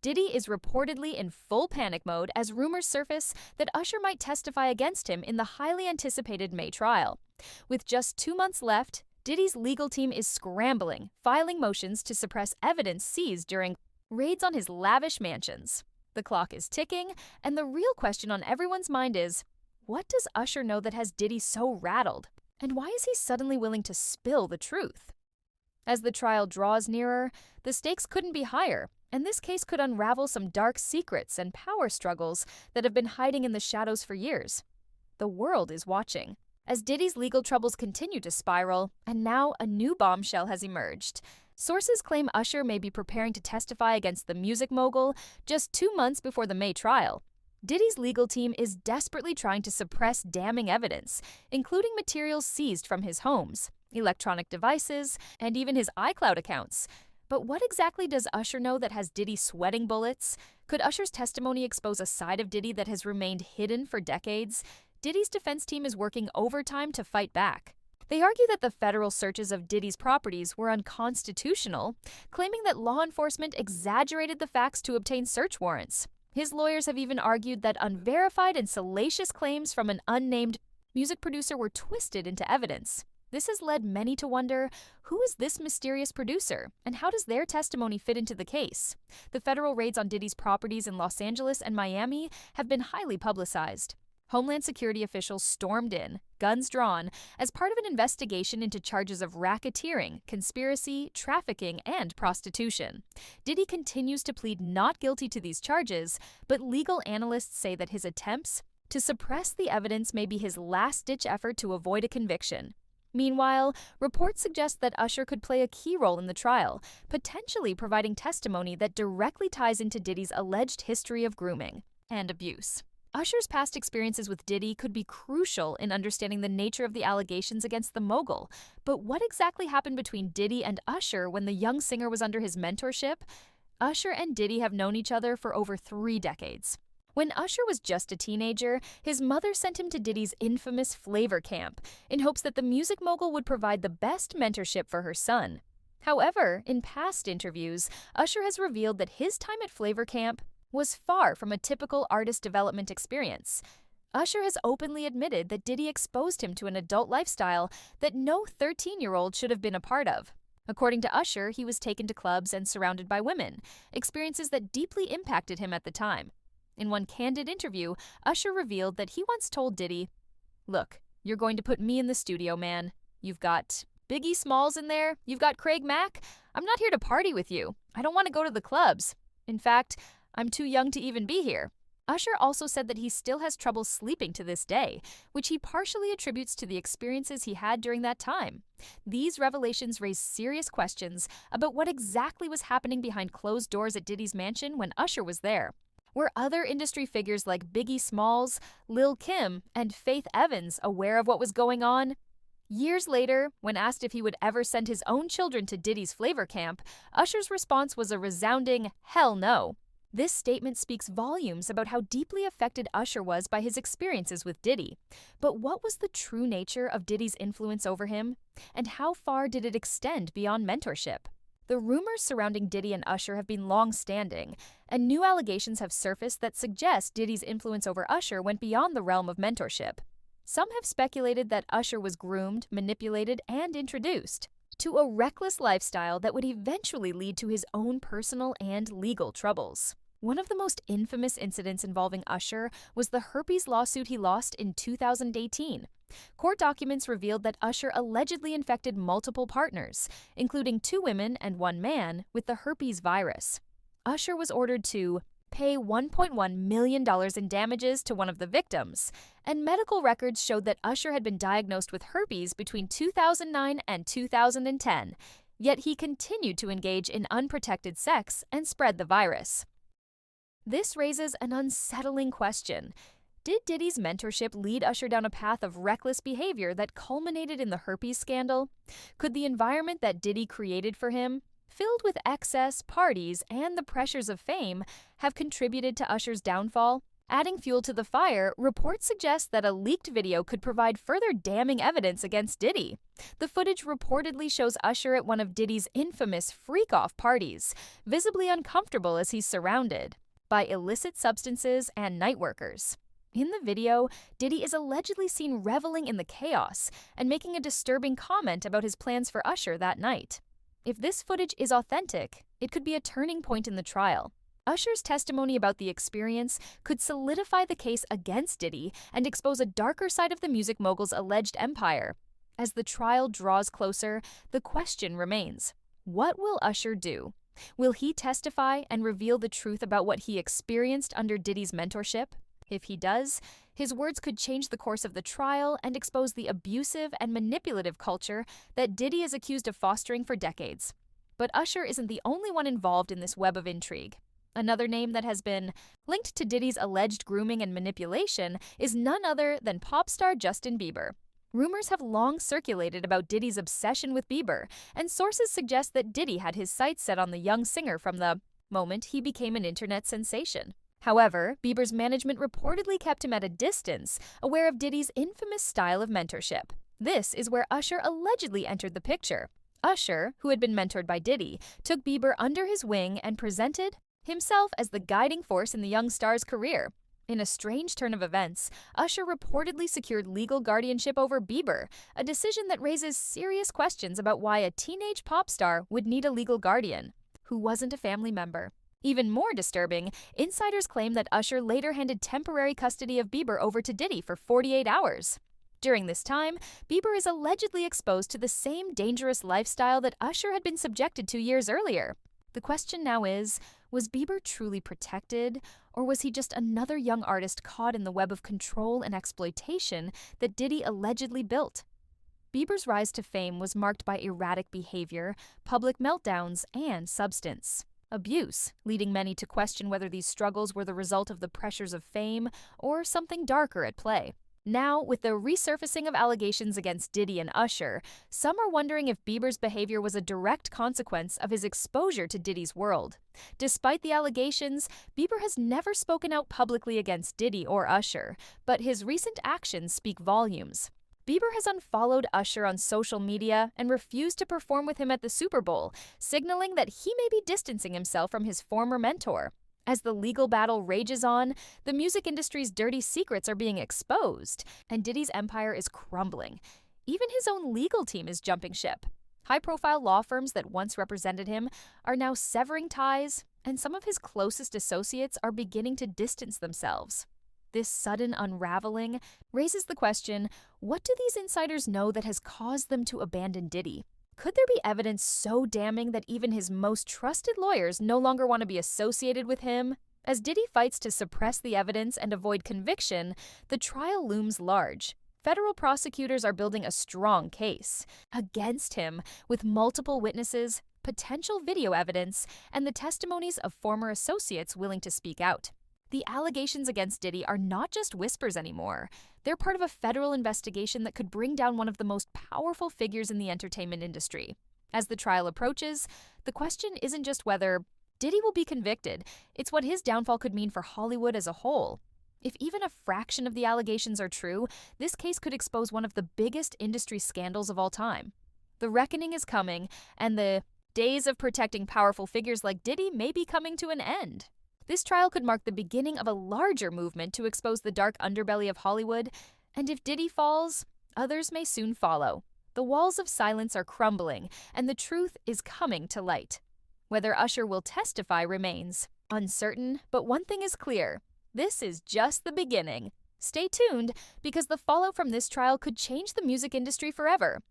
Diddy is reportedly in full panic mode as rumors surface that Usher might testify against him in the highly anticipated May trial. With just 2 months left, Diddy's legal team is scrambling, filing motions to suppress evidence seized during raids on his lavish mansions. The clock is ticking, and the real question on everyone's mind is, what does Usher know that has Diddy so rattled? And why is he suddenly willing to spill the truth? As the trial draws nearer, the stakes couldn't be higher, and this case could unravel some dark secrets and power struggles that have been hiding in the shadows for years. The world is watching, as Diddy's legal troubles continue to spiral, and now a new bombshell has emerged. Sources claim Usher may be preparing to testify against the music mogul just 2 months before the May trial. Diddy's legal team is desperately trying to suppress damning evidence, including materials seized from his homes, electronic devices, and even his iCloud accounts. But what exactly does Usher know that has Diddy sweating bullets? Could Usher's testimony expose a side of Diddy that has remained hidden for decades? Diddy's defense team is working overtime to fight back. They argue that the federal searches of Diddy's properties were unconstitutional, claiming that law enforcement exaggerated the facts to obtain search warrants. His lawyers have even argued that unverified and salacious claims from an unnamed music producer were twisted into evidence. This has led many to wonder, who is this mysterious producer, and how does their testimony fit into the case? The federal raids on Diddy's properties in Los Angeles and Miami have been highly publicized. Homeland Security officials stormed in, guns drawn, as part of an investigation into charges of racketeering, conspiracy, trafficking, and prostitution. Diddy continues to plead not guilty to these charges, but legal analysts say that his attempts to suppress the evidence may be his last-ditch effort to avoid a conviction. Meanwhile, reports suggest that Usher could play a key role in the trial, potentially providing testimony that directly ties into Diddy's alleged history of grooming and abuse. Usher's past experiences with Diddy could be crucial in understanding the nature of the allegations against the mogul. But what exactly happened between Diddy and Usher when the young singer was under his mentorship? Usher and Diddy have known each other for over 3 decades. When Usher was just a teenager, his mother sent him to Diddy's infamous Flavor Camp in hopes that the music mogul would provide the best mentorship for her son. However, in past interviews, Usher has revealed that his time at Flavor Camp was far from a typical artist development experience. Usher has openly admitted that Diddy exposed him to an adult lifestyle that no 13-year-old should have been a part of. According to Usher, he was taken to clubs and surrounded by women, experiences that deeply impacted him at the time. In one candid interview, Usher revealed that he once told Diddy, "Look, you're going to put me in the studio, man. You've got Biggie Smalls in there, you've got Craig Mack. I'm not here to party with you. I don't want to go to the clubs. In fact, I'm too young to even be here." Usher also said that he still has trouble sleeping to this day, which he partially attributes to the experiences he had during that time. These revelations raise serious questions about what exactly was happening behind closed doors at Diddy's mansion when Usher was there. Were other industry figures like Biggie Smalls, Lil' Kim, and Faith Evans aware of what was going on? Years later, when asked if he would ever send his own children to Diddy's Flavor Camp, Usher's response was a resounding hell no. This statement speaks volumes about how deeply affected Usher was by his experiences with Diddy. But what was the true nature of Diddy's influence over him? And how far did it extend beyond mentorship? The rumors surrounding Diddy and Usher have been long-standing, and new allegations have surfaced that suggest Diddy's influence over Usher went beyond the realm of mentorship. Some have speculated that Usher was groomed, manipulated, and introduced to a reckless lifestyle that would eventually lead to his own personal and legal troubles. One of the most infamous incidents involving Usher was the herpes lawsuit he lost in 2018. Court documents revealed that Usher allegedly infected multiple partners, including 2 women and 1 man, with the herpes virus. Usher was ordered to pay $1.1 million in damages to one of the victims, and medical records showed that Usher had been diagnosed with herpes between 2009 and 2010, yet he continued to engage in unprotected sex and spread the virus. This raises an unsettling question. Did Diddy's mentorship lead Usher down a path of reckless behavior that culminated in the herpes scandal? Could the environment that Diddy created for him, filled with excess, parties, and the pressures of fame, have contributed to Usher's downfall? Adding fuel to the fire, reports suggest that a leaked video could provide further damning evidence against Diddy. The footage reportedly shows Usher at one of Diddy's infamous freak-off parties, visibly uncomfortable as he's surrounded by illicit substances and nightworkers. In the video, Diddy is allegedly seen reveling in the chaos and making a disturbing comment about his plans for Usher that night. If this footage is authentic, it could be a turning point in the trial. Usher's testimony about the experience could solidify the case against Diddy and expose a darker side of the music mogul's alleged empire. As the trial draws closer, the question remains: what will Usher do? Will he testify and reveal the truth about what he experienced under Diddy's mentorship? If he does, his words could change the course of the trial and expose the abusive and manipulative culture that Diddy is accused of fostering for decades. But Usher isn't the only one involved in this web of intrigue. Another name that has been linked to Diddy's alleged grooming and manipulation is none other than pop star Justin Bieber. Rumors have long circulated about Diddy's obsession with Bieber, and sources suggest that Diddy had his sights set on the young singer from the moment he became an internet sensation. However, Bieber's management reportedly kept him at a distance, aware of Diddy's infamous style of mentorship. This is where Usher allegedly entered the picture. Usher, who had been mentored by Diddy, took Bieber under his wing and presented himself as the guiding force in the young star's career. In a strange turn of events, Usher reportedly secured legal guardianship over Bieber, a decision that raises serious questions about why a teenage pop star would need a legal guardian who wasn't a family member. Even more disturbing, insiders claim that Usher later handed temporary custody of Bieber over to Diddy for 48 hours. During this time, Bieber is allegedly exposed to the same dangerous lifestyle that Usher had been subjected to years earlier. The question now is, was Bieber truly protected, or was he just another young artist caught in the web of control and exploitation that Diddy allegedly built? Bieber's rise to fame was marked by erratic behavior, public meltdowns, and substance abuse, leading many to question whether these struggles were the result of the pressures of fame or something darker at play. Now, with the resurfacing of allegations against Diddy and Usher, some are wondering if Bieber's behavior was a direct consequence of his exposure to Diddy's world. Despite the allegations, Bieber has never spoken out publicly against Diddy or Usher, but his recent actions speak volumes. Bieber has unfollowed Usher on social media and refused to perform with him at the Super Bowl, signaling that he may be distancing himself from his former mentor. As the legal battle rages on, the music industry's dirty secrets are being exposed, and Diddy's empire is crumbling. Even his own legal team is jumping ship. High-profile law firms that once represented him are now severing ties, and some of his closest associates are beginning to distance themselves. This sudden unraveling raises the question, what do these insiders know that has caused them to abandon Diddy? Could there be evidence so damning that even his most trusted lawyers no longer want to be associated with him? As Diddy fights to suppress the evidence and avoid conviction, the trial looms large. Federal prosecutors are building a strong case against him with multiple witnesses, potential video evidence, and the testimonies of former associates willing to speak out. The allegations against Diddy are not just whispers anymore. They're part of a federal investigation that could bring down one of the most powerful figures in the entertainment industry. As the trial approaches, the question isn't just whether Diddy will be convicted, it's what his downfall could mean for Hollywood as a whole. If even a fraction of the allegations are true, this case could expose one of the biggest industry scandals of all time. The reckoning is coming, and the days of protecting powerful figures like Diddy may be coming to an end. This trial could mark the beginning of a larger movement to expose the dark underbelly of Hollywood, and if Diddy falls, others may soon follow. The walls of silence are crumbling, and the truth is coming to light. Whether Usher will testify remains uncertain, but one thing is clear: this is just the beginning. Stay tuned, because the fallout from this trial could change the music industry forever.